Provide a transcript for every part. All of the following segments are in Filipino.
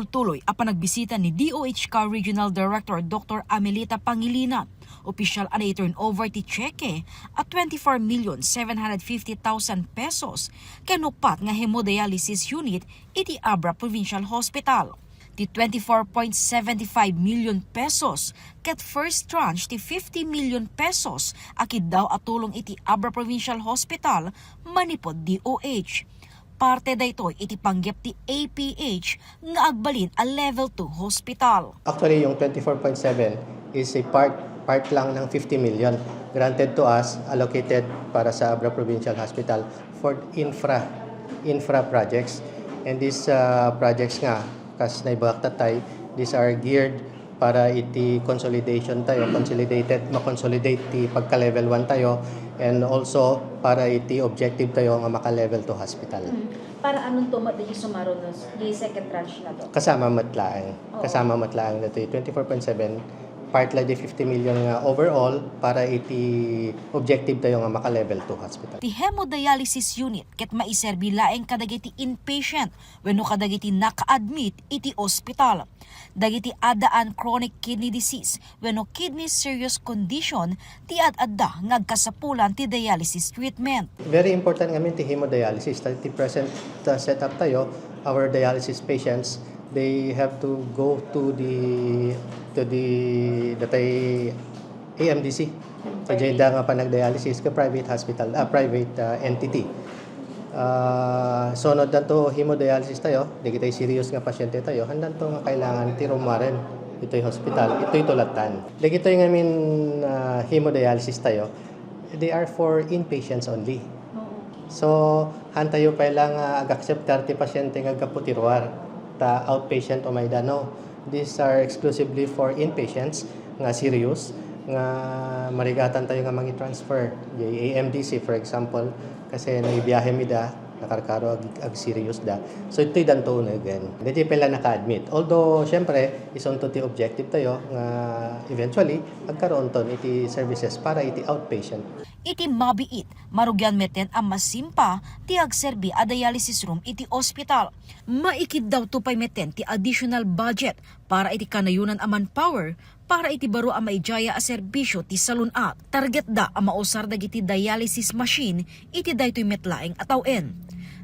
Tuloy-tuloy ang nagbisita ni DOH Regional Director Dr. Amelita Pangilinan. Opisyal na i-turn over ti cheque at 24,750,000 pesos kanupat nga hemodialysis unit iti Abra Provincial Hospital. Ti 24.75 million pesos ket first tranche ti 50 million pesos akid daw atulong iti Abra Provincial Hospital manipod DOH. Parte daytoy iti panggep ti APH nga agbalin a level 2 hospital. Actually, yung 24.7 is a part lang ng 50 million granted to us, allocated para sa Abra Provincial Hospital for infra projects. And these projects nga, kas naibak tatay, these are geared para iti consolidation tayo, makonsolidate ti pagka-level 1 tayo, and also para iti objective tayo nga maka-level 2 hospital. Para anong tumat di sumaro no di second tranche na to? Kasama matlaang. Kasama matlaang dito 24.7 part la di 50 million nga overall para iti objective tayo nga maka-level 2 hospital. Ti hemodialysis unit ket maiserbi laeng kadagiti inpatient wenno kadagiti naka-admit iti ospital. Dagiti adaan chronic kidney disease wenno kidney serious condition ti adda ngagkasapulan ti dialysis treatment. Very important nga ti hemodialysis. Ti present setup tayo, our dialysis patients, they have to go to the AMDC. Sa Jeddah nga pa nag-dialysis ka private hospital, private entity. Sunod na to hemodialysis tayo, di kita'y serious nga pasyente tayo, handan to nga kailangan ti rumaren ito'y hospital, ito'y tulatan. Di kita'y ngamin hemodialysis tayo, they are for inpatients only. So, hantayo pa lang ag-accept 30 pasyente nga kaputirwar ta outpatient o maydano. These are exclusively for inpatients nga serious nga marigatan tayo nga mangi-transfer. AMDC for example, kasi naibiyahe mi da, nakarkaro ag serious da. So ito'y danto na again. Hindi pala naka-admit. Although, syempre, ison to ti objective tayo nga eventually, magkaroon ton iti services para iti outpatient. Iti mabiit, marugyan meten ang masimpa ti agserbi a dialysis room iti ospital. Maikid daw to pay meten ti additional budget para iti kanayunan a manpower para iti baro a maijaya a serbisyo ti salunat. Target da a mausar dagiti dialysis machine iti daytoy metlaeng atawen.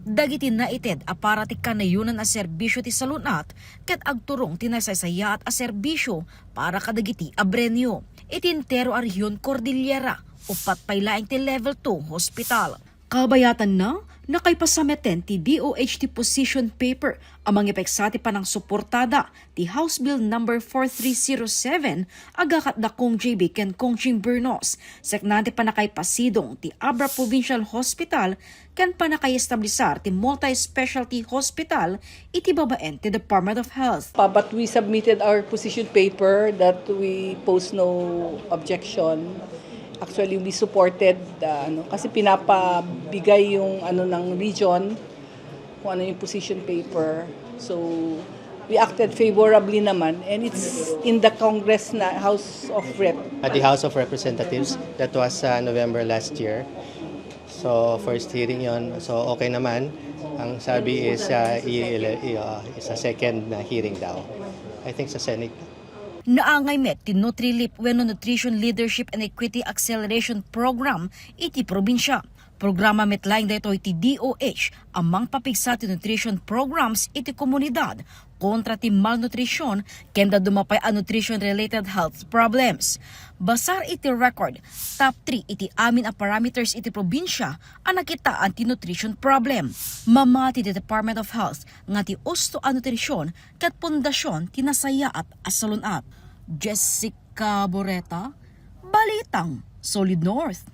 Dagiti naited a para ti kanayunan a serbisyo ti salunat ket agturong ti nasaysaya at a serbisyo para kadagiti a brenyo. Itintero a rehiyon Cordillera upat paylaeng ti level 2 hospital. Kabayatan na, nakaipasameten ti DOH ti position paper amang epeksati pa ng suportada ti House Bill No. 4307 agakat da Kong JB ken Kong Ching Bernos. Seknante pa nakaipasidong ti Abra Provincial Hospital ken pa nakaiestablisar ti multi-specialty hospital iti babaen ti Department of Health. But we submitted our position paper that we pose no objection. Actually, we supported, kasi pinapabigay yung ng region, kung ano yung position paper. So, we acted favorably naman, and it's in the Congress na House of Rep. At the House of Representatives, that was November last year. So, first hearing yon. So, okay naman. Ang sabi is a second na hearing daw. I think sa Senate. Naangay met ti Nutrilip wenno Nutrition Leadership and Equity Acceleration Program iti probinsya. Programa metlaing daytoy ti DOH amang papigsa ti nutrition programs iti komunidad kontra ti malnutrisyon kenda dumapay a nutrition-related health problems. Basar iti record, top 3 iti amin a parameters iti probinsya ang nakitaan ti nutrition problem. Mamati ti Department of Health nga ti usto a nutrisyon ket pundasyon ti nasayaat a salunat. Jessica Boreta, Balitang, Solid North.